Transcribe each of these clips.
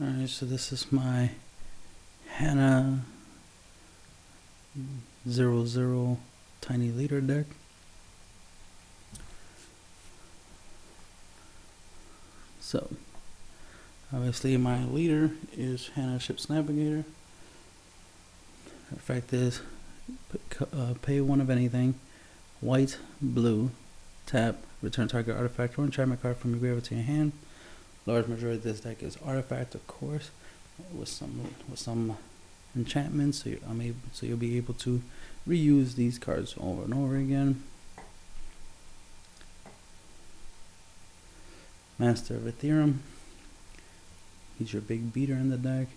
Alright, so this is my Hanna 00 tiny leader deck. So, obviously my leader is Hanna Ship's Navigator. Effect is pay one of anything, white, blue, tap, return target artifact or enchantment card from your graveyard to your hand. Large majority of this deck is artifact, of course, with some enchantments, so you'll be able to reuse these cards over and over again. Master of Ethereum. He's your big beater in the deck.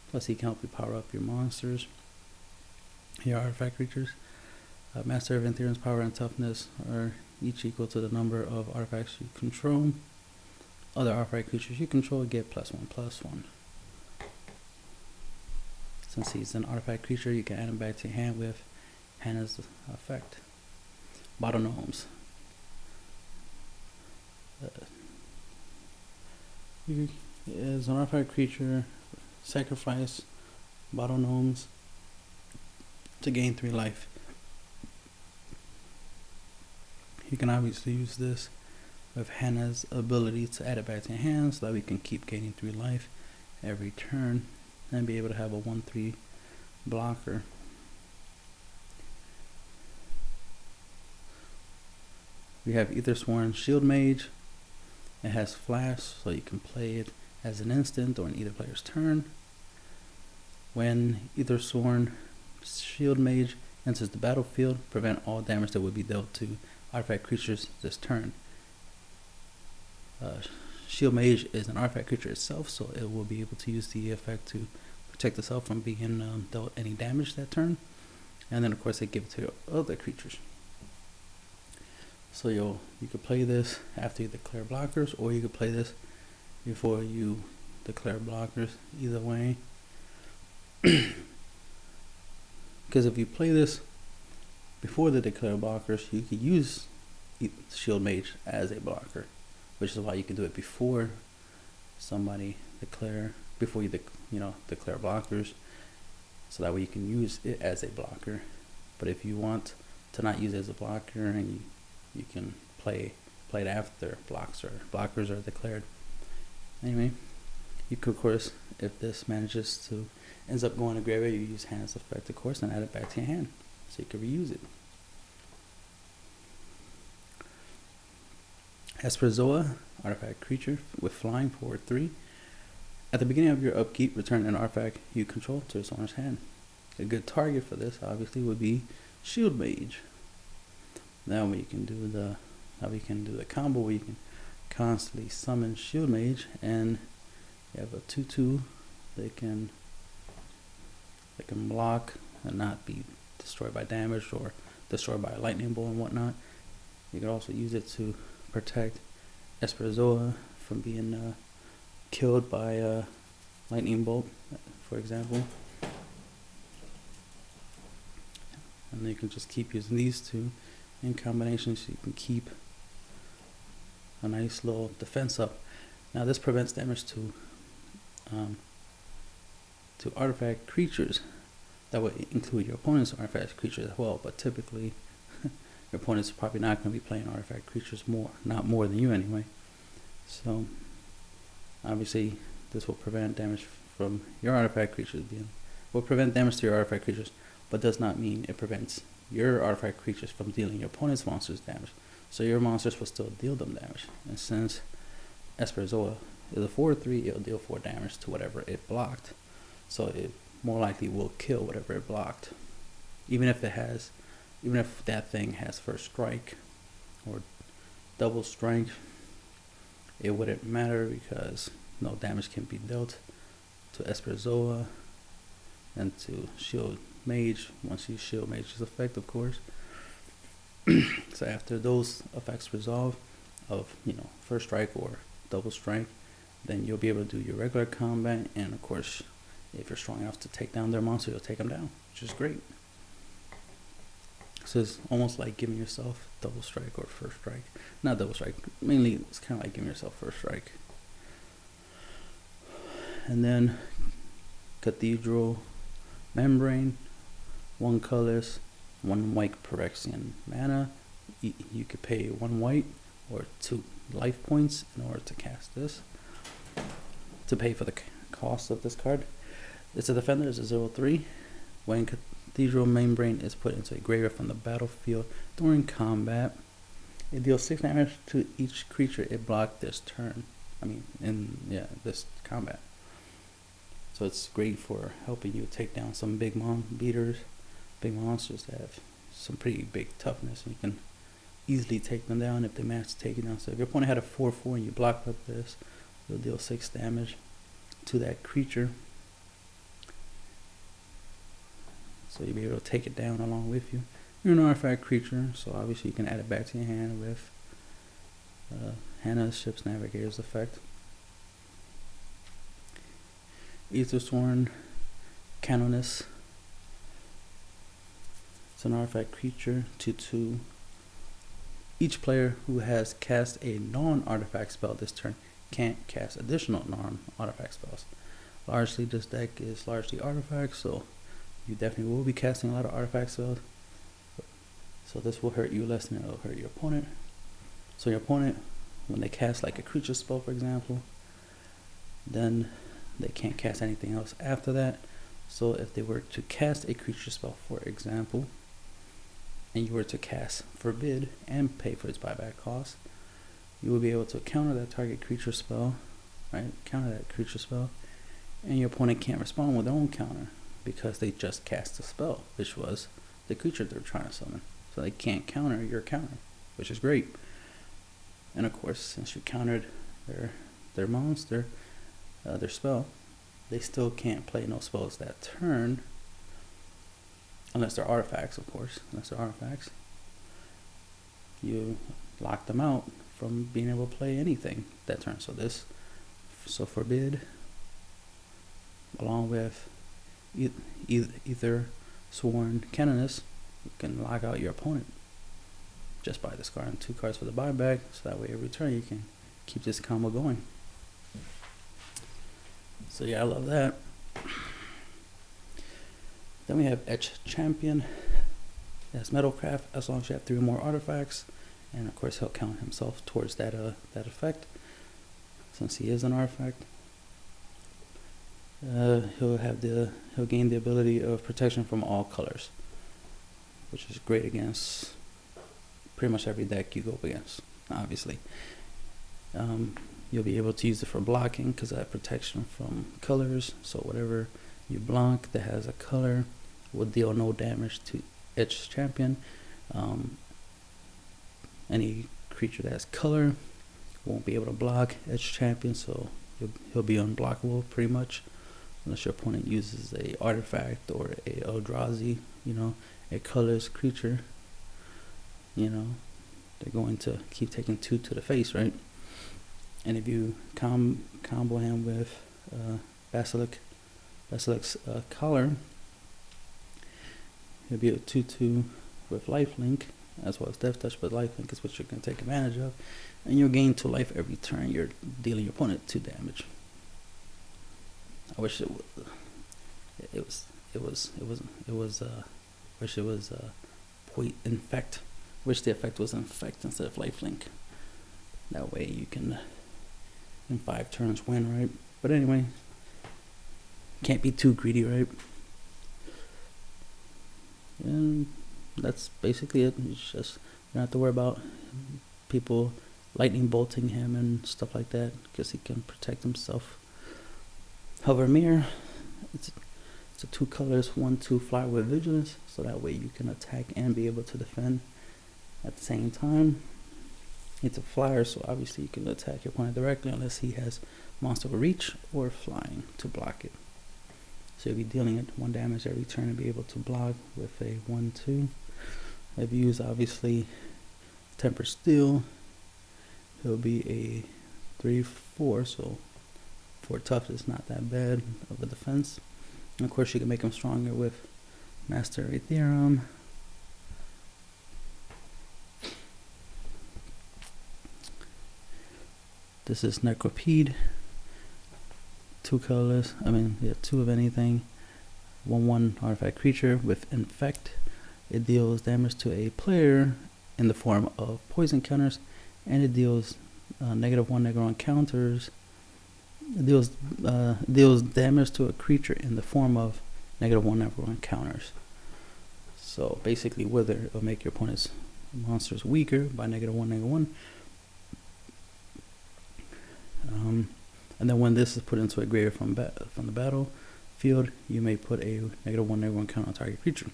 Plus, he can help you power up your monsters, your artifact creatures. Master of Ethereum's power and toughness are each equal to the number of artifacts you control. Other artifact creatures you control get +1/+1. Since he's an artifact creature, you can add him back to your hand with Hanna's effect. Bottle Gnomes. He is an artifact creature. Sacrifice Bottle Gnomes to gain 3 life. You can obviously use this with Hanna's ability to add it back to your hand so that we can keep gaining 3 life every turn and be able to have a 1/3 blocker. We have Ethersworn Shield Mage. It has flash, so you can play it as an instant or in either player's turn. When Ethersworn Shield Mage enters the battlefield, prevent all damage that would be dealt to artifact creatures this turn. Shield Mage is an artifact creature itself, so it will be able to use the effect to protect itself from being dealt any damage that turn. And then of course they give it to your other creatures. So you could play this after you declare blockers, or you could play this before you declare blockers, either way. Because if you play this before the declare blockers, you could use Shield Mage as a blocker, which is why you can do it before somebody declare blockers, so that way you can use it as a blocker. But if you want to not use it as a blocker, and you can play it after blockers are declared. Anyway, you could, of course, if this ends up going to graveyard, you use Hanna's effect, of course, and add it back to your hand, so you can reuse it. Esperzoa, artifact creature with flying for 3. At the beginning of your upkeep, return an artifact you control to its owner's hand. A good target for this, obviously, would be Shield Mage. Now we can do the combo where you can constantly summon Shield Mage, and you have a 2/2. They can block and not be destroyed by damage or destroyed by a lightning bolt and whatnot. You can also use it to protect Esperzoa from being killed by a lightning bolt, for example. And you can just keep using these two in combination, so you can keep a nice little defense up. Now this prevents damage to artifact creatures. That would include your opponent's artifact creatures as well, but typically your opponent's probably not going to be playing artifact creatures not more than you anyway. So obviously this will prevent damage from your artifact creatures will prevent damage to your artifact creatures, but does not mean it prevents your artifact creatures from dealing your opponent's monsters damage. So your monsters will still deal them damage. And since Esperzoa is a 4/3, it'll deal 4 damage to whatever it blocked. So it more likely will kill whatever it blocked. Even if that thing has first strike or double strike, it wouldn't matter, because no damage can be dealt to Esperzoa and to Shield Mage once you Shield Mage's effect, of course. So after those effects resolve of first strike or double strike, then you'll be able to do your regular combat, and of course if you're strong enough to take down their monster, you'll take them down, which is great. So it's almost like giving yourself double strike or first strike. Not double strike, mainly it's kind of like giving yourself first strike. And then Cathedral Membrane, 1 colorless, 1 white Phyrexian mana. You could pay 1 white or 2 life points in order to cast this, to pay for the cost of this card. It's a defender, it's a 0/3. When Cathedral Membrane is put into a graveyard from the battlefield during combat, it deals 6 damage to each creature it blocked this turn. This combat. So it's great for helping you take down some big monsters that have some pretty big toughness, and you can easily take them down if they manage to take you down. So if your opponent had a 4/4 and you block up this, you'll deal 6 damage to that creature. So you'll be able to take it down along with you. You're an artifact creature, so obviously you can add it back to your hand with Hanna's Ship's Navigator's effect. Aethersworn Canoness. It's an artifact creature, 2/2. Each player who has cast a non-artifact spell this turn can't cast additional non-artifact spells. Largely, this deck is largely artifacts, so you definitely will be casting a lot of artifact spells. So this will hurt you less than it will hurt your opponent. So your opponent, when they cast like a creature spell, for example, then they can't cast anything else after that. So if they were to cast a creature spell, for example, and you were to cast Forbid and pay for its buyback cost, you will be able to counter that target creature spell, right? Counter that creature spell, and your opponent can't respond with their own counter because they just cast the spell, which was the creature they're trying to summon. So they can't counter your counter, which is great. And of course, since you countered their monster, their spell, they still can't play no spells that turn, unless they're artifacts, of course. Unless they're artifacts, you lock them out from being able to play anything that turn. So Forbid, along with Aethersworn Canoness, you can lock out your opponent just by discarding 2 cards for the buyback. So that way, every turn you can keep this combo going. So yeah, I love that. Then we have Etch Champion. It has Metalcraft as long as you have 3 or more artifacts, and of course he'll count himself towards that effect, since he is an artifact. He'll gain the ability of protection from all colors, which is great against pretty much every deck you go up against, obviously. You'll be able to use it for blocking because I have protection from colors. So whatever you block that has a color will deal no damage to Etch Champion. Any creature that has color won't be able to block Etch Champion, so he'll be unblockable pretty much, unless your opponent uses a artifact or a Eldrazi, a colorless creature. They're going to keep taking 2 to the face, right? And if you combo him with Basilic's Collar, he'll be a 2/2 with lifelink, as well as Death Touch, but lifelink is what you can take advantage of. And you'll gain 2 life every turn you're dealing your opponent 2 damage. I wish it was infect. Wish the effect was infect instead of lifelink. That way you can, in 5 turns, win, right? But anyway, can't be too greedy, right? And that's basically it. It's just, you don't have to worry about people lightning bolting him and stuff like that, because he can protect himself. However, Mirror, it's a 2 colors, 1/2 flyer with vigilance, so that way you can attack and be able to defend at the same time. It's a flyer, so obviously you can attack your opponent directly unless he has monster with reach or flying to block it. So you'll be dealing it 1 damage every turn and be able to block with a 1/2. If you use obviously Temper Steel, he'll be a 3/4, so 4 tough is not that bad of a defense. And of course you can make him stronger with Master Aetherium. This is Necropede, 2 colorless, yeah, 2 of anything, 1/1 artifact creature with infect. It deals damage to a player in the form of poison counters, and it deals -1/-1 counters. It deals damage to a creature in the form of -1/-1 counters. So basically, whether it'll make your opponent's monsters weaker by -1/-1. And then when this is put into a graveyard from the battlefield, you may put a -1/-1 counter on target creature.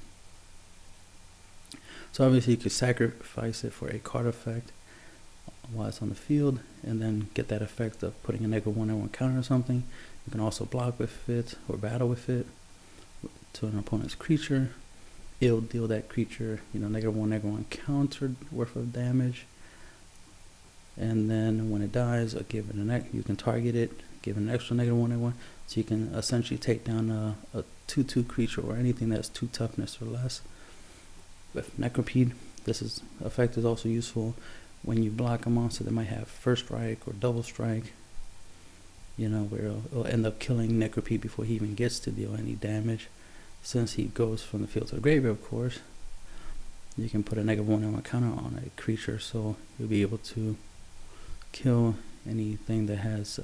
So obviously you could sacrifice it for a card effect while it's on the field, and then get that effect of putting a -1/-1 counter or something. You can also block with it or battle with it to an opponent's creature. It'll deal that creature, -1/-1 counter worth of damage. And then when it dies, give it you can target it, give it an extra -1/-1. So you can essentially take down a 2/2 creature or anything that's 2 toughness or less. With Necropede, this effect is also useful when you block a monster that might have first strike or double strike. Where it'll end up killing Necropede before he even gets to deal any damage. Since he goes from the field to the graveyard, of course, you can put a -1/-1 counter on a creature, so you'll be able to kill anything that has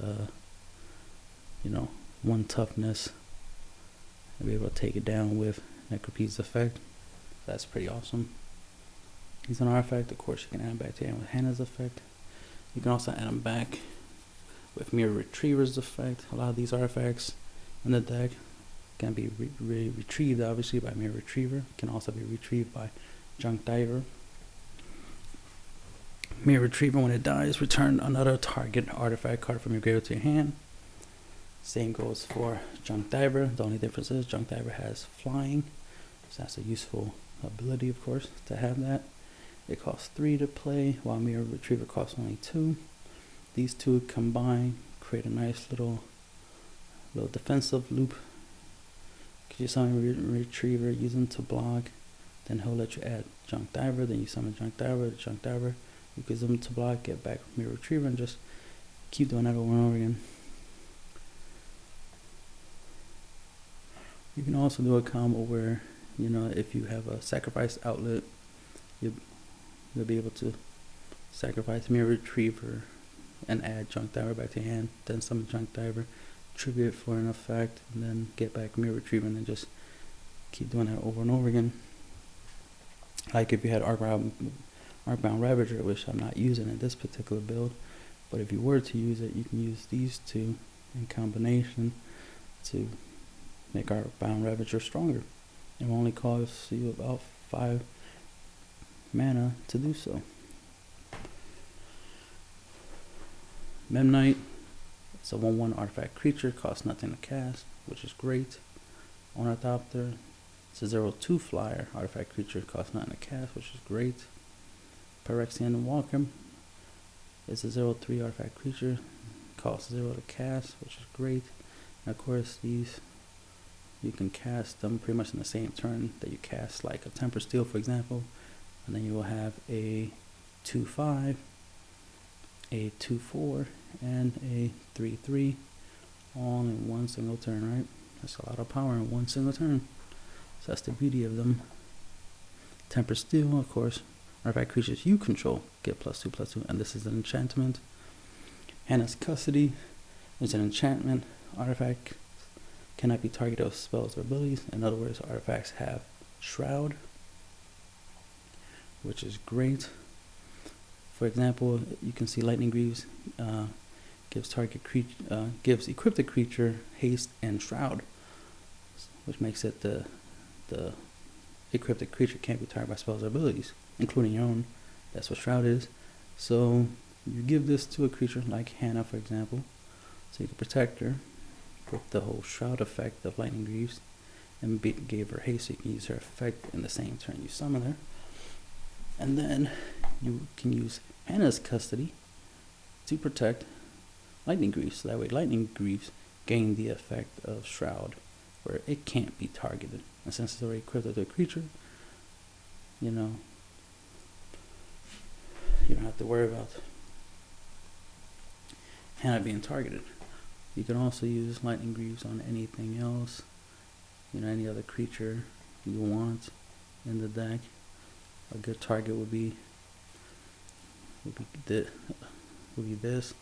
1 toughness, and be able to take it down with Necropede's effect. That's pretty awesome. He's an artifact. Of course, you can add him back to him with Hanna's effect. You can also add him back with MicroRecords effect. A lot of these artifacts in the deck can be retrieved, obviously, by MicroRecords. Can also be retrieved by Junk Diver. MicroRecords, when it dies, return another target artifact card from your graveyard to your hand. Same goes for Junk Diver. The only difference is Junk Diver has flying, so that's a useful ability, of course, to have that. It costs 3 to play, while MicroRecords costs only 2. These 2 combine, create a nice little defensive loop. You summon Retriever, use him to block, then he'll let you add Junk Diver, then you summon Junk Diver, you use him to block, get back MicroRecords, and just keep doing that over and over again. You can also do a combo where, if you have a sacrifice outlet, you'll be able to sacrifice MicroRecords and add Junk Diver back to your hand, then summon Junk Diver, tribute it for an effect, and then get back MicroRecords, and then just keep doing that over and over again. Like if you had Arcbound Ravager, which I'm not using in this particular build, but if you were to use it, you can use these 2 in combination to make Arcbound Ravager stronger. It will only cost you about 5 mana to do so. Memnite, it's a 1/1 artifact creature, costs nothing to cast, which is great. Ornithopter, it's a 0/2 flyer artifact creature, costs nothing to cast, which is great. Phyrexian Walker, it's a 0/3 artifact creature, costs 0 to cast, which is great. And of course, these you can cast them pretty much in the same turn that you cast like a Temper Steel, for example, and then you will have a 2/5, a 2/4, and a 3/3 all in one single turn, right? That's a lot of power in one single turn. So that's the beauty of them. Temper Steel, of course, artifact creatures you control get +2/+2, and this is an enchantment. Hanna's Custody is an enchantment. Artifact cannot be targeted with spells or abilities. In other words, artifacts have Shroud, which is great. For example, you can see Lightning Greaves gives equipped creature haste and Shroud, which makes it the equipped creature can't be targeted by spells or abilities, including your own. That's what Shroud is. So you give this to a creature like Hanna, for example, so you can protect her with the whole Shroud effect of Lightning Greaves, and gave her haste, so you can use her effect in the same turn you summon her. And then you can use Hanna's Custody to protect Lightning Greaves, so that way Lightning Greaves gain the effect of Shroud, where it can't be targeted. And since it's already equipped to a creature, you don't have to worry about Hanna being targeted. You can also use Lightning Greaves on anything else, any other creature you want in the deck. A good target would be this,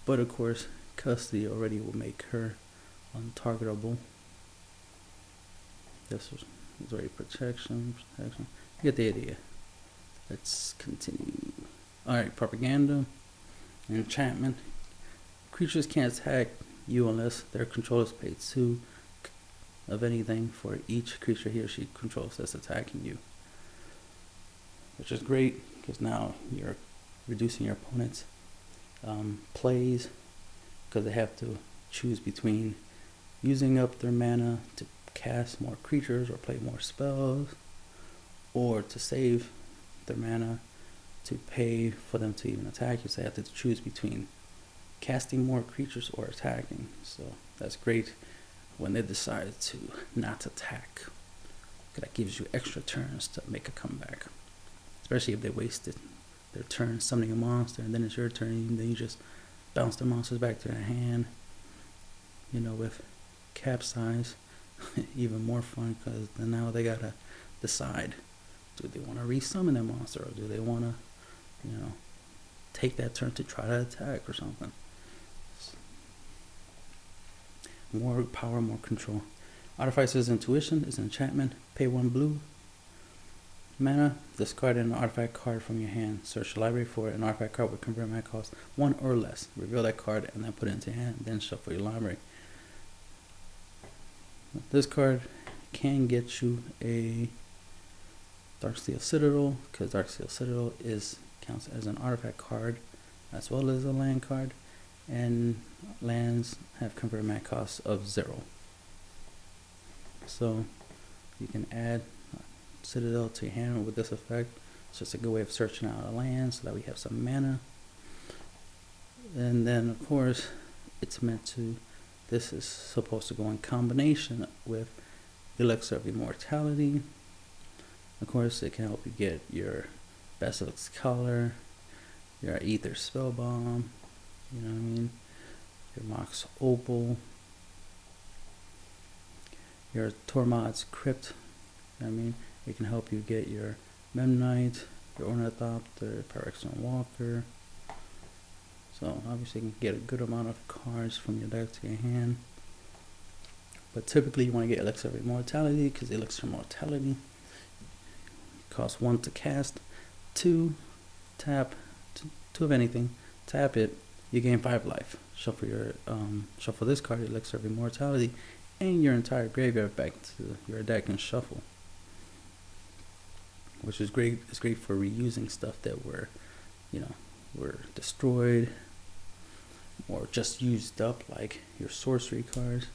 but of course custody already will make her untargetable. This is already protection. You get the idea. Let's continue. Alright, propaganda, enchantment. Creatures can't attack you unless their controllers pay 2 of anything for each creature he or she controls that's attacking you. Which is great, because now you're reducing your opponent's plays, because they have to choose between using up their mana to cast more creatures or play more spells, or to save their mana to pay for them to even attack you. So they have to choose between casting more creatures or attacking. So that's great when they decide to not attack. That gives you extra turns to make a comeback, especially if they wasted their turn summoning a monster and then it's your turn and then you just bounce the monsters back to their hand. With capsize, even more fun, because then now they gotta decide, do they want to resummon that monster, or do they want to take that turn to try to attack or something. More power, more control. Artificer's Intuition is an enchantment. Pay 1 blue mana, discard an artifact card from your hand. Search the library for an artifact card with convert mana cost 1 or less. Reveal that card and then put it into your hand, then shuffle your library. This card can get you a Darksteel Citadel, because Darksteel Citadel counts as an artifact card as well as a land card, and lands have convert mana cost of 0. So you can add Citadel to your hand with this effect. It's just a good way of searching out a land so that we have some mana. And then of course this is supposed to go in combination with Elixir of Immortality. Of course, it can help you get your Basilisk Collar, your Aether Spellbomb, your Mox Opal, your Tormod's Crypt. It can help you get your Memnite, your Ornithopter, Pyrexon Walker. So obviously you can get a good amount of cards from your deck to your hand. But typically you want to get Elixir of Immortality, because Elixir of Immortality costs 1 to cast, 2 tap, 2 of anything, tap it, you gain 5 life. Shuffle this card, Elixir of Immortality, and your entire graveyard back to your deck and shuffle. Which is great. It's great for reusing stuff that were destroyed or just used up, like your sorcery cards.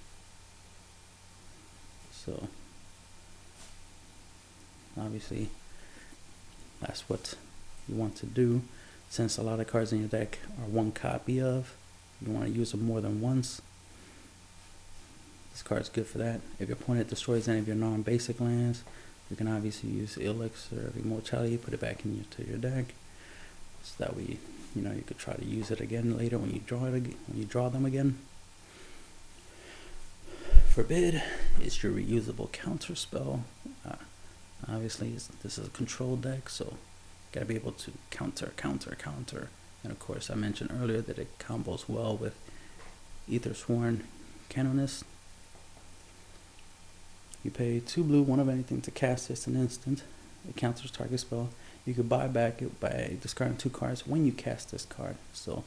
So obviously that's what you want to do. Since a lot of cards in your deck are 1 copy of, you want to use them more than once. This card's good for that. If your opponent destroys any of your non-basic lands, you can obviously use Elixir of Immortality, put it back into your deck, so that way you could try to use it again later when you draw them again. Forbid is your reusable counter spell. Obviously this is a control deck, so you gotta be able to counter. And of course I mentioned earlier that it combos well with Aethersworn Canonist. You pay 2 blue, 1 of anything to cast this an instant. It counters target spell. You could buy back it by discarding 2 cards when you cast this card. So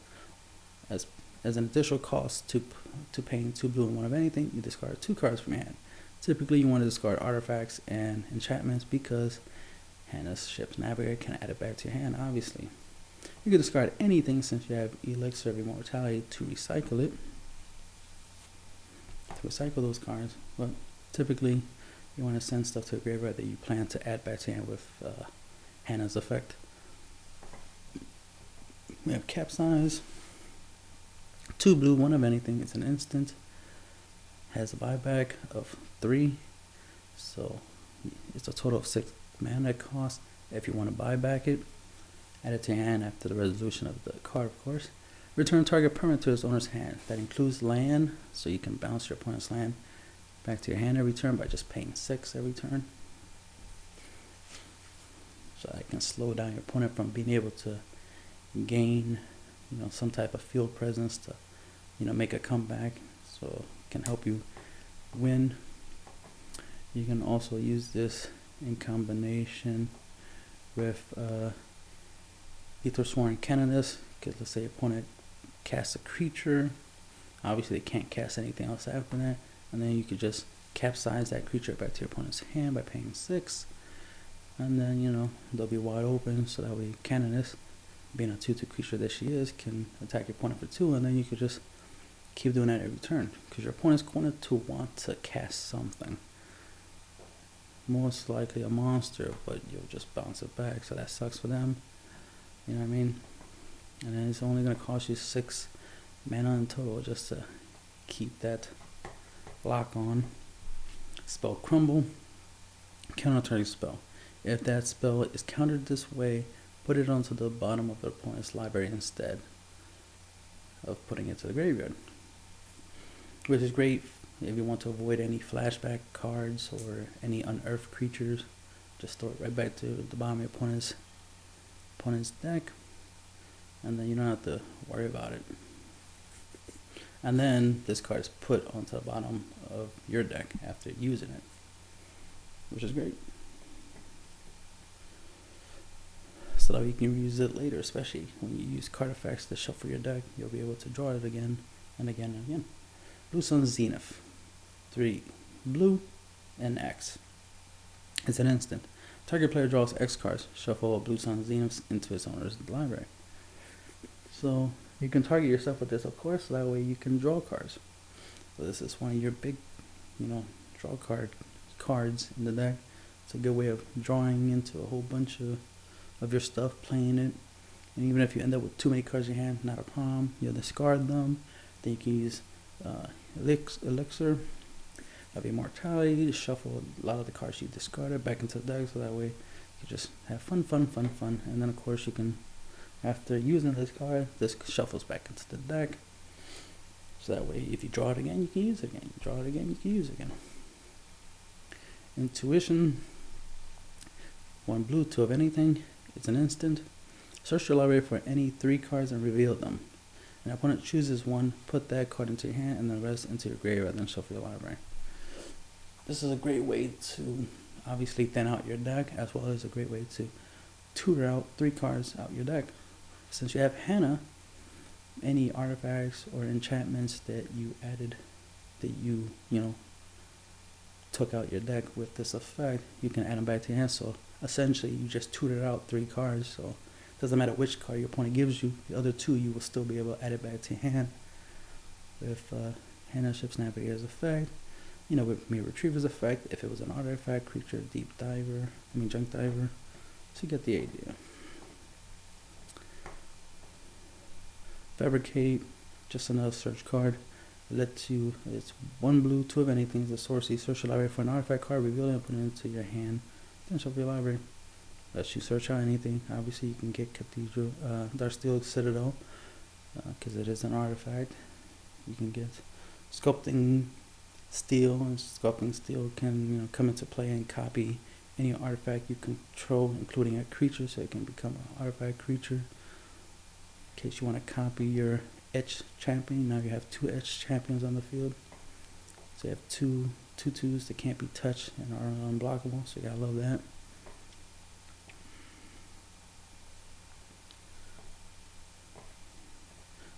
as an additional cost to paying 2 blue and 1 of anything, you discard 2 cards from your hand. Typically you want to discard artifacts and enchantments, because Hanna's Ship's Navigator can add it back to your hand. Obviously you can discard anything, since you have Elixir of Immortality to recycle it, to recycle those cards. But typically you want to send stuff to a graveyard that you plan to add back to your hand with Hanna's effect. We have Capsize. 2 blue, 1 of anything. It's an instant. Has a buyback of 3. So it's a total of 6 mana cost. If you want to buy back it, add it to your hand after the resolution of the card, of course. Return target permanent to its owner's hand. That includes land, so you can bounce your opponent's land back to your hand every turn by just paying 6 every turn. So that can slow down your opponent from being able to gain, some type of field presence to, make a comeback. So it can help you win. You can also use this in combination with Ethersworn Canonist, because let's say your opponent casts a creature. Obviously, they can't cast anything else after that, and then you could just capsize that creature back to your opponent's hand by paying 6, and then they'll be wide open. So that way, Canonist, being a 2/2 creature that she is, can attack your opponent for 2, and then you could just keep doing that every turn, because your opponent's going to want to cast something. Most likely a monster, but you'll just bounce it back, so that sucks for them. You know what I mean? And then it's only going to cost you 6 mana in total just to keep that lock on. Spell Crumble. Counter target spell. If that spell is countered this way, put it onto the bottom of the opponent's library instead of putting it to the graveyard. Which is great if you want to avoid any flashback cards or any unearthed creatures. Just throw it right back to the bottom of your opponent's deck, and then you don't have to worry about it. And then this card is put onto the bottom of your deck after using it, which is great. So that you can use it later, especially when you use card effects to shuffle your deck. You'll be able to draw it again and again and again. Blue Sun Zenith. 3 blue and X. It's an instant. Target player draws X cards. Shuffle a Blue Sun Zenith into its owner's library. So you can target yourself with this, of course, so that way you can draw cards. So this is one of your big, draw cards in the deck. It's a good way of drawing into a whole bunch of your stuff, playing it. And even if you end up with too many cards in your hand, not a problem. You'll discard them. Then you can use Elixir of Immortality to shuffle a lot of the cards you discarded back into the deck, so that way you just have fun. And then of course you can, after using this card, this shuffles back into the deck. So that way if you draw it again, you can use it again. You draw it again, you can use it again. Intuition. 1 blue, 2 of anything. It's an instant. Search your library for any 3 cards and reveal them. An opponent chooses one, put that card into your hand, and the rest into your graveyard, then shuffle your library. This is a great way to obviously thin out your deck, as well as a great way to tutor out 3 cards out your deck. Since you have Hanna, any artifacts or enchantments that you added, that you took out your deck with this effect, you can add them back to your hand. So essentially, you just tutored out 3 cards. So it doesn't matter which card your opponent gives you, the other 2 you will still be able to add it back to your hand with Hanna Ship's Navigator's effect. With MicroRecords effect, if it was an artifact, creature, junk diver. So you get the idea. Fabricate, just another search card. It's 1 blue, 2 of anything. It's a sorcery. Search your library for an artifact card, reveal it and put it into your hand. Then shuffle your library. Lets you search out anything. Obviously, you can get Cathedral, Darksteel Citadel, because it is an artifact. You can get Sculpting Steel, and Sculpting Steel can come into play and copy any artifact you control, including a creature, so it can become an artifact creature. In case you want to copy your Etched Champion, now you have 2 Etched Champions on the field. So you have two 2/2s that can't be touched and are unblockable, so you gotta love that.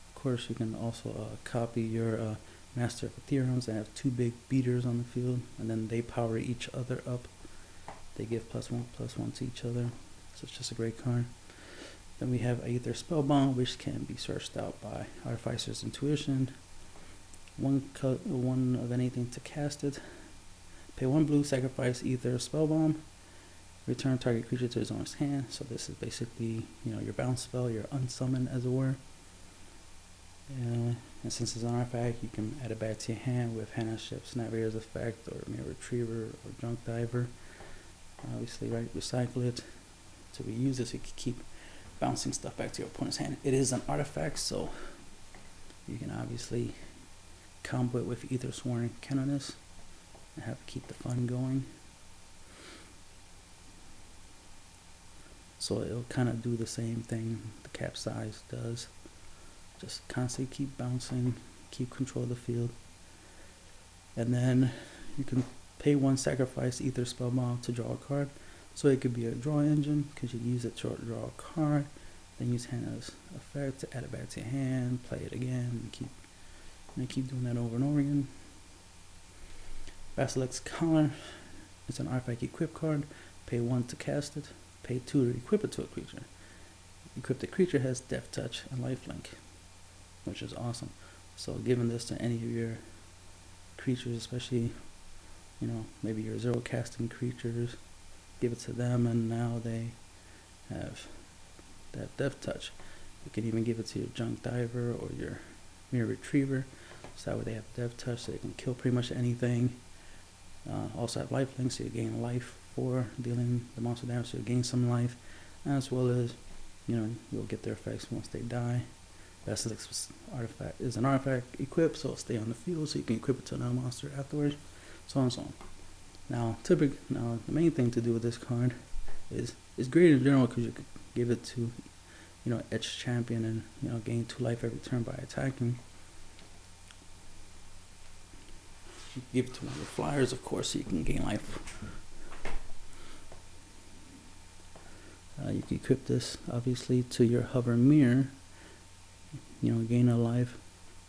Of course, you can also copy your Master of Ethereums and have 2 big beaters on the field, and then they power each other up. They give +1/+1 to each other, so it's just a great card. Then we have Aether Spellbound, which can be searched out by Artificer's Intuition. 1 of anything to cast it. Pay 1 blue, sacrifice Aether Spellbound. Return target creature to its owner's hand. So this is basically, your bounce spell, your unsummon, as it were. And since it's an artifact, you can add it back to your hand with Hanna Ship's Navigator's effect, or Mirror Retriever, or Junk Diver. Obviously, right, recycle it to reuse it so you can keep bouncing stuff back to your opponent's hand. It is an artifact, so You can obviously combo it with either Sworn Canonist and have keep the fun going. So it'll kind of do the same thing the Capsize does. Just constantly keep bouncing, keep control of the field. And then you can pay 1 sacrifice either Spellbound to draw a card. So it could be a draw engine, because you use it to draw a card, then use Hanna's effect to add it back to your hand, play it again, and keep doing that over and over again. Basilisk's Collar, it's an artifact equip card. Pay 1 to cast it, pay 2 to equip it to a creature. Equip the creature has Death Touch and Lifelink, which is awesome. So giving this to any of your creatures, especially, you know, maybe your 0 casting creatures, give it to them, and now they have that Death Touch. You can even give it to your Junk Diver or your Mirror Retriever, so that way they have Death Touch, so they can kill pretty much anything. Also have Lifelink, so you gain life for dealing the monster damage, so you gain some life, as well as, you know, you'll get their effects once they die. Basilisk's artifact is an artifact equipped, so it'll stay on the field, so you can equip it to another monster afterwards, so on and so on. Now, the main thing to do with this card is great in general, because you could give it to, you know, Etched Champion and, you know, gain 2 life every turn by attacking. You can give it to one of your flyers, of course, so you can gain life. You can equip this, obviously, to your Hover Mirror, you know, gain a life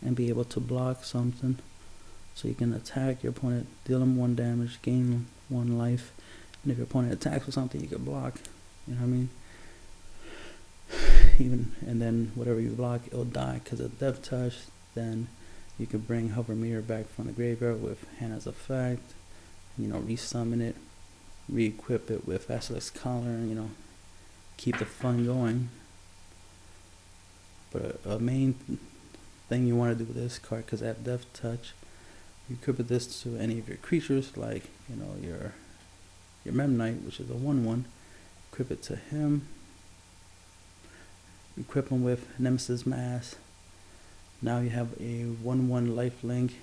and be able to block something. So you can attack your opponent, deal them 1 damage, gain 1 life, and if your opponent attacks with something, you can block. You know what I mean? And then whatever you block, it'll die because of Death Touch. Then you can bring Hover Mirror back from the graveyard with Hanna's effect. You know, resummon it, re-equip it with Basilisk's Collar. You know, keep the fun going. But a main thing you want to do with this card, because I have Death Touch, you equip this to any of your creatures, like, you know, your Memnite, which is a 1/1. Equip it to him. Equip him with Nemesis Mask. Now you have a 1/1 lifelink,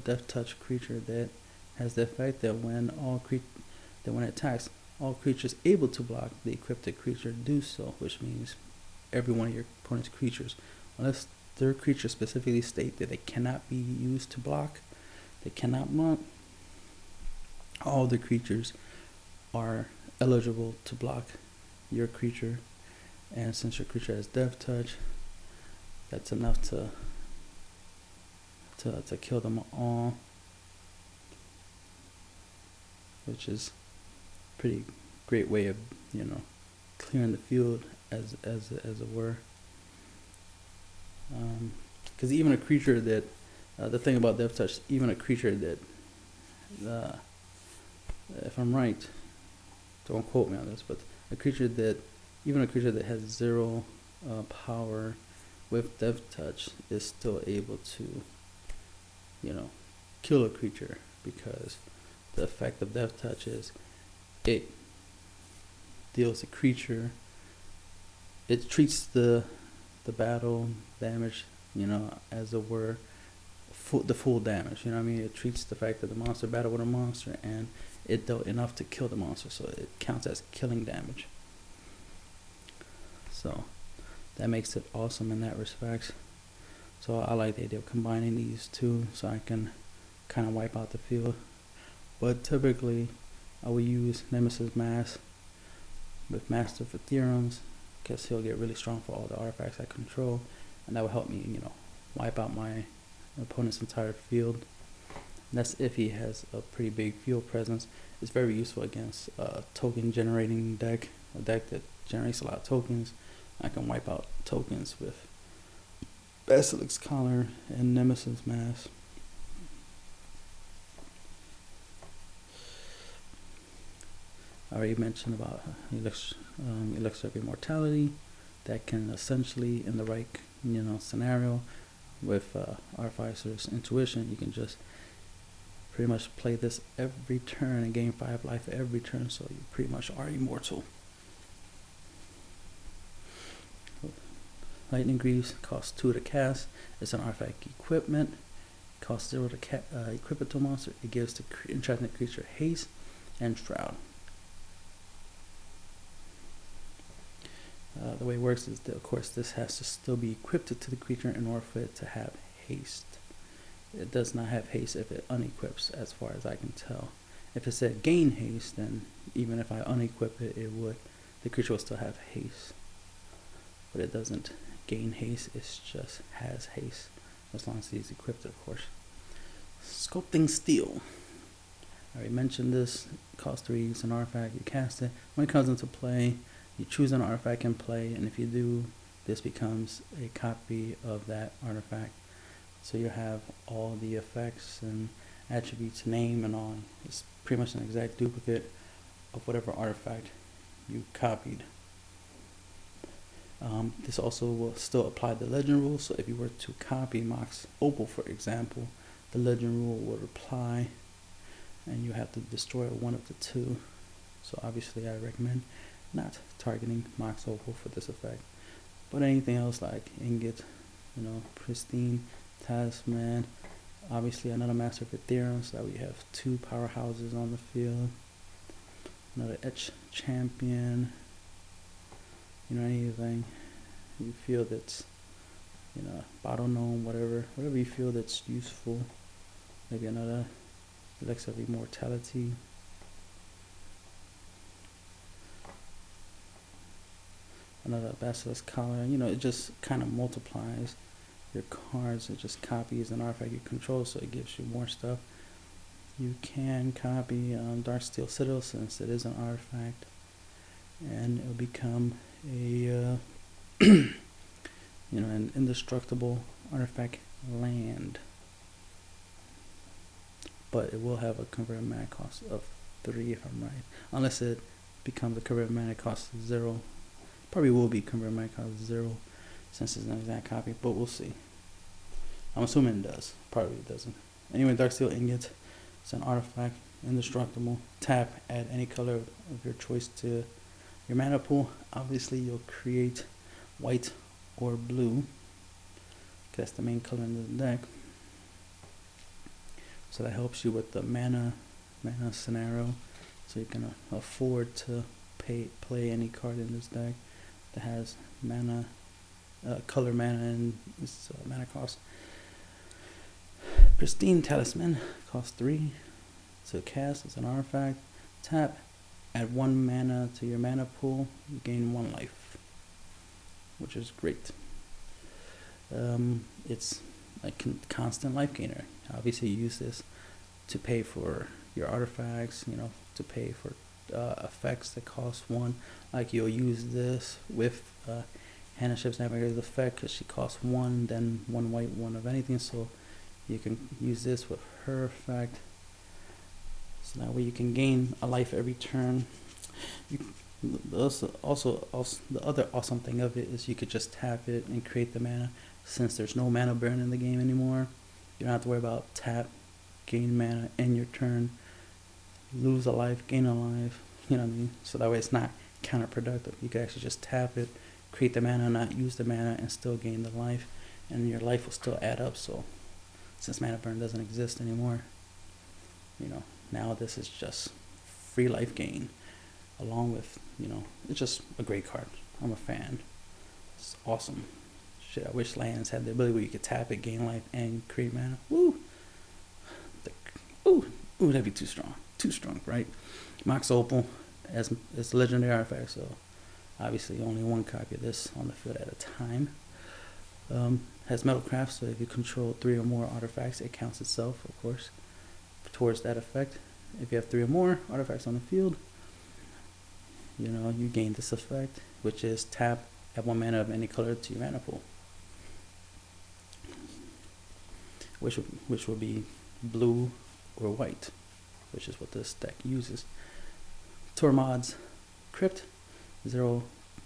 Death Touch creature that has the effect that when it attacks, all creatures able to block the equipped creature do so, which means every one of your opponent's creatures, unless their creatures specifically state that they cannot be used to block, they cannot block, all the creatures are eligible to block your creature. And since your creature has Death Touch, that's enough to kill them all, which is pretty great way of, you know, clearing the field as it were. Because even a creature that the thing about Death Touch, even a creature that if I'm right, don't quote me on this, but even a creature that has 0 power with Death Touch is still able to, you know, kill a creature, because the effect of Death Touch is it deals a creature, it treats the battle damage, you know, as it were the full damage. You know what I mean? It treats the fact that the monster battled with a monster and it dealt enough to kill the monster, so it counts as killing damage. So that makes it awesome in that respect. So I like the idea of combining these two, so I can kind of wipe out the field. But typically I will use Nemesis Mask with Master for Theorems, because he'll get really strong for all the artifacts I control, and that will help me, you know, wipe out my opponent's entire field. And that's if he has a pretty big field presence. It's very useful against a token generating deck, a deck that generates a lot of tokens. I can wipe out tokens with Basilisk's Collar and Nemesis Mask. I already mentioned about Elixir of Immortality. That can essentially, in the right, you know, scenario, with Artificer's Intuition, you can just pretty much play this every turn and gain 5 life every turn, so you pretty much are immortal. Lightning Greaves costs 2 to cast. It's an artifact equipment. Costs 0 to equip it to a monster. It gives the enchanted creature haste and shroud. The way it works is that, of course, this has to still be equipped to the creature in order for it to have haste. It does not have haste if it unequips, as far as I can tell. If it said gain haste, then even if I unequip it, the creature will still have haste. But it doesn't gain haste, it just has haste, as long as he's equipped, of course. Sculpting Steel. I already mentioned this. It costs 3, it's an artifact, you cast it. When it comes into play, you choose an artifact in play, and if you do, this becomes a copy of that artifact. So you have all the effects and attributes, name and all. It's pretty much an exact duplicate of whatever artifact you copied. This also will still apply the legend rule. So if you were to copy Mox Opal, for example, the legend rule would apply, and you have to destroy one of the two. So obviously I recommend not targeting Mox Opal for this effect. But anything else like Ingot, Pristine, Talisman, obviously another Master of Ethereum, so that we have 2 powerhouses on the field. Another Etch Champion, anything you feel that's, Bottle Gnome, whatever you feel that's useful. Maybe another Elixir of Immortality. Another Basilisk Collar. It just kind of multiplies your cards. It just copies an artifact you control, so it gives you more stuff. You can copy Darksteel Citadel, since it is an artifact, and it'll become a an indestructible artifact land. But it will have a converted mana cost of 3 if I'm right, unless it becomes a converted mana cost of 0. Probably will be converted mana cost of 0, since it's an exact copy, but we'll see. I'm assuming it does. Probably it doesn't. Anyway, Darksteel Ingot. It's an artifact, indestructible. Tap, add any color of your choice to your mana pool. Obviously, you'll create white or blue. That's the main color in the deck. So that helps you with the mana scenario. So you can afford to play any card in this deck that has mana, color mana, and its mana cost. Pristine Talisman costs 3 to cast. It's an artifact. Tap, add 1 mana to your mana pool. You gain 1 life, which is great. It's a constant life gainer. Obviously, you use this to pay for your artifacts. To pay for effects that cost 1. Like you'll use this with Hanna Ship's Navigator's effect, because she costs 1, then 1 white, 1 of anything. So you can use this with her effect. So that way you can gain a life every turn. Also, the other awesome thing of it is you could just tap it and create the mana. Since there's no mana burn in the game anymore, you don't have to worry about tap, gain mana, end your turn, lose a life, gain a life. You know what I mean? So that way it's not counterproductive. You can actually just tap it, create the mana, not use the mana, and still gain the life, and your life will still add up. So since mana burn doesn't exist anymore, now this is just free life gain, along with, it's just a great card. I'm a fan. It's awesome. Shit, I wish lands had the ability where you could tap it, gain life, and create mana. Woo! Ooh, that'd be too strong. Too strong, right? Mox Opal, as it's a legendary artifact, so obviously only 1 copy of this on the field at a time. Has Metalcraft, so if you control 3 or more artifacts, it counts itself, of course, towards that effect. If you have 3 or more artifacts on the field, you gain this effect, which is tap, add 1 mana of any color to your mana pool, which would be blue or white, which is what this deck uses. Tormod's Crypt, 0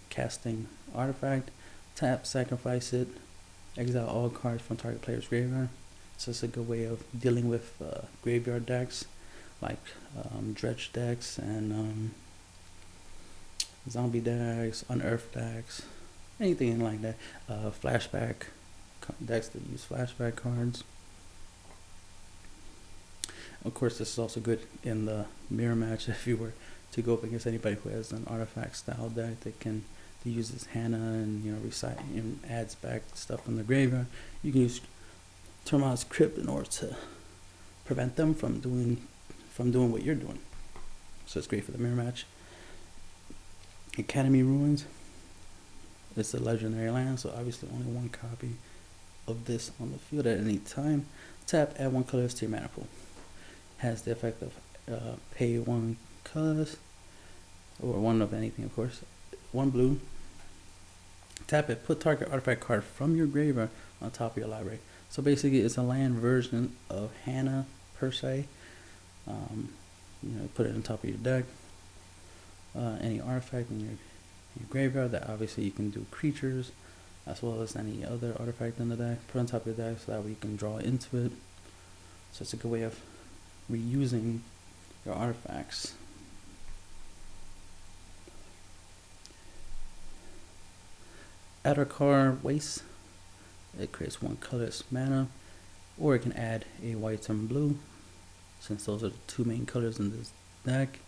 casting artifact. Tap, sacrifice it, exile all cards from target player's graveyard. So it's a good way of dealing with graveyard decks like dredge decks and zombie decks, unearthed decks, anything like that. Flashback decks that use flashback cards. Of course, this is also good in the mirror match if you were to go up against anybody who has an artifact style deck that uses Hanna and recite and adds back stuff from the graveyard. You can use Terminus Crypt in order to prevent them from doing what you're doing. So it's great for the mirror match. Academy Ruins. It's a legendary land, so obviously only one copy of this on the field at any time. Tap, add 1 colors to your mana pool. Has the effect of pay 1 colors, or 1 of anything, of course. 1 blue. Tap it, put target artifact card from your graveyard on top of your library. So basically, it's a land version of Hanna per se. Put it on top of your deck. Any artifact in your graveyard that obviously you can do creatures, as well as any other artifact in the deck. Put on top of your deck so that way you can draw into it. So it's a good way of reusing your artifacts. Add a card waste. It creates 1 colorless mana, or it can add a white and blue, since those are the 2 main colors in this deck.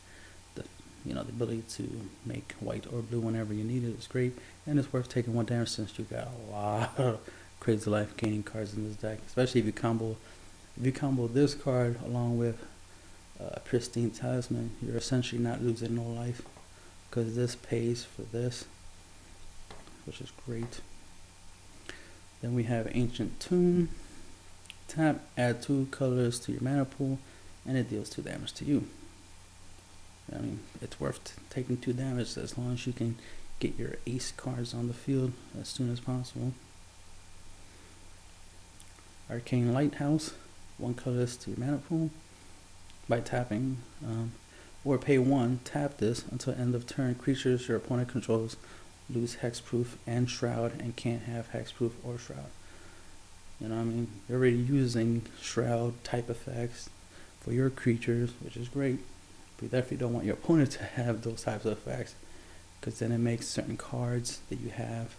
The ability to make white or blue whenever you need it is great, and it's worth taking 1 damage since you got a lot of crazy life gaining cards in this deck, especially if you combo this card along with Pristine Talisman. You're essentially not losing no life, because this pays for this, which is great. Then we have Ancient Tomb. Tap, add 2 colors to your mana pool, and it deals 2 damage to you. I mean, it's worth taking 2 damage as long as you can get your ace cards on the field as soon as possible. Arcane Lighthouse, 1 colorless to your mana pool by tapping, or pay 1. Tap this until end of turn. Creatures your opponent controls lose hexproof and shroud and can't have hexproof or shroud. You know what I mean? You're already using shroud type effects for your creatures, which is great. But you definitely don't want your opponent to have those types of effects, because then it makes certain cards that you have,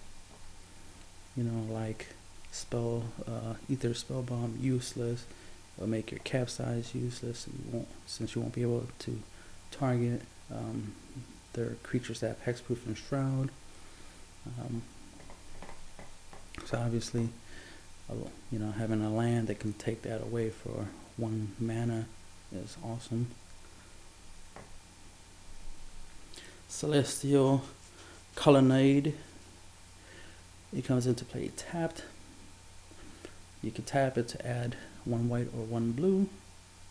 like Ether Spellbomb useless, or make your Capsize useless, since you won't be able to target their creatures that have hexproof and shroud. So obviously, having a land that can take that away for 1 mana is awesome. Celestial Colonnade. It comes into play tapped. You can tap it to add 1 white or 1 blue,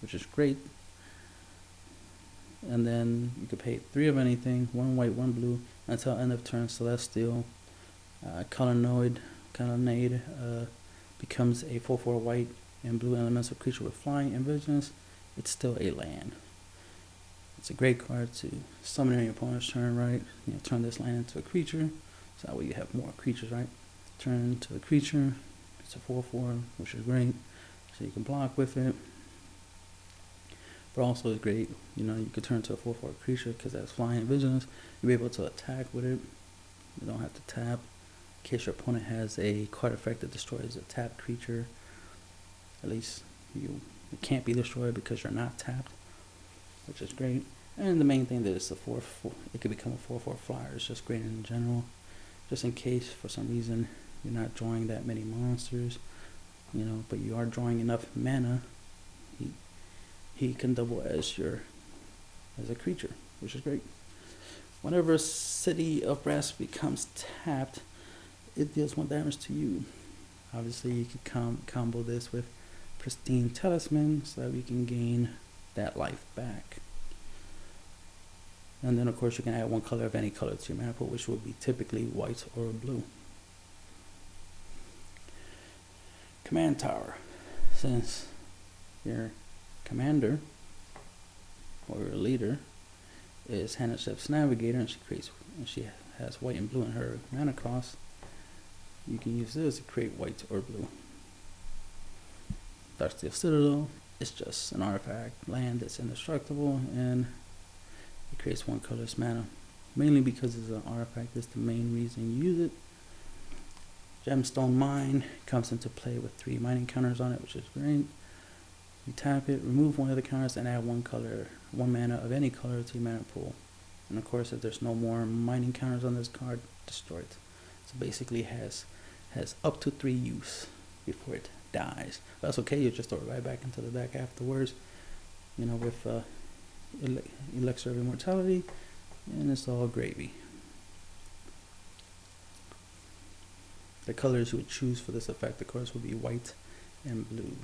which is great. And then you can pay 3 of anything, 1 white, 1 blue, until end of turn. Celestial Colonnade becomes a 4/4 white and blue elemental creature with flying and vigilance. It's still a land. It's a great card to summon in your opponent's turn, right? Turn this land into a creature, so that way you have more creatures, right? Turn it into a creature. It's a 4/4, which is great, so you can block with it. But also it's great, you could turn into a 4/4 creature because that's flying and vigilance. You'll be able to attack with it. You don't have to tap. In case your opponent has a card effect that destroys a tapped creature, at least it can't be destroyed because you're not tapped, which is great. And the main thing that it's a 4/4, it could become a 4/4 flyer. It's just great in general, just in case for some reason you're not drawing that many monsters, but you are drawing enough mana. He can double as a creature, which is great. Whenever City of Brass becomes tapped, it deals 1 damage to you. Obviously, you can combo this with Pristine Talisman so that we can gain that life back. And then, of course, you can add 1 color of any color to your mana pool, which would be typically white or blue. Command Tower. Since your commander or your leader is Hanna Ship's Navigator, and she has white and blue in her mana cost, you can use this to create white or blue. Darksteel Citadel is just an artifact land that's indestructible, and it creates 1 colorless mana. Mainly because it's an artifact, that's the main reason you use it. Gemstone Mine comes into play with 3 mining counters on it, which is great. You tap it, remove one of the counters, and add 1 mana of any color to your mana pool. And of course, if there's no more mining counters on this card, destroy it. So basically, has up to 3 use before it dies. But that's okay. You just throw it right back into the deck afterwards. You know, with Elixir of Immortality, and it's all gravy. The colors you would choose for this effect, of course, would be white and blue.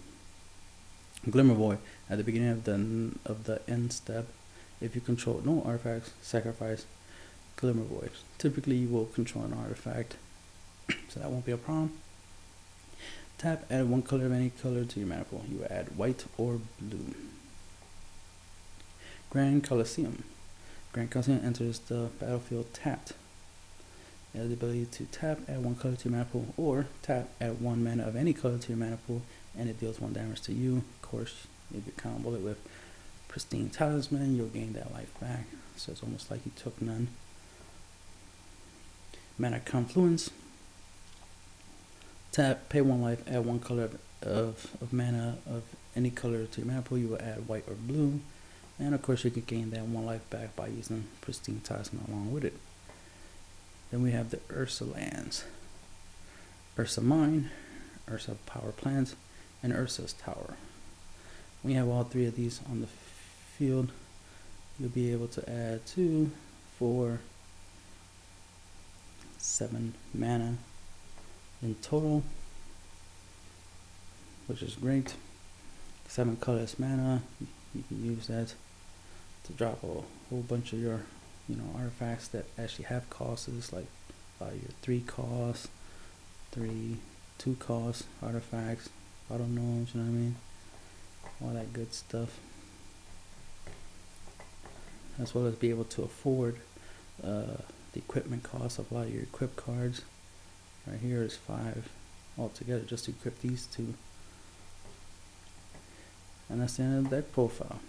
Glimmer Void, at the beginning of the end step, if you control no artifacts, sacrifice Glimmer Void. Typically, you will control an artifact, so that won't be a problem. Tap, add 1 color of any color to your mana pool. You will add white or blue. Grand Colosseum. Grand Colosseum enters the battlefield tapped. It has the ability to tap, add 1 color to your mana pool, or tap, add 1 mana of any color to your mana pool, and it deals 1 damage to you. Of course, if you combo it with Pristine Talisman, you'll gain that life back, so it's almost like you took none. Mana Confluence. Tap, pay 1 life, add 1 color of mana of any color to your mana pool. You will add white or blue, and of course you can gain that 1 life back by using Pristine Talisman along with it. Then we have the Ursa lands. Ursa Mine, Ursa Power Plant, and Ursa's Tower. When you have all 3 of these on the field, you'll be able to add 2, 4, 7 mana in total, which is great. 7 colorless mana, you can use that to drop a whole bunch of your artifacts that actually have costs, like your 3 cost, 2 cost artifacts, auto gnomes, you know what I mean? All that good stuff. As well as be able to afford the equipment cost of a lot of your equip cards. Right here is 5 altogether just to equip these 2. And that's the end of the deck profile.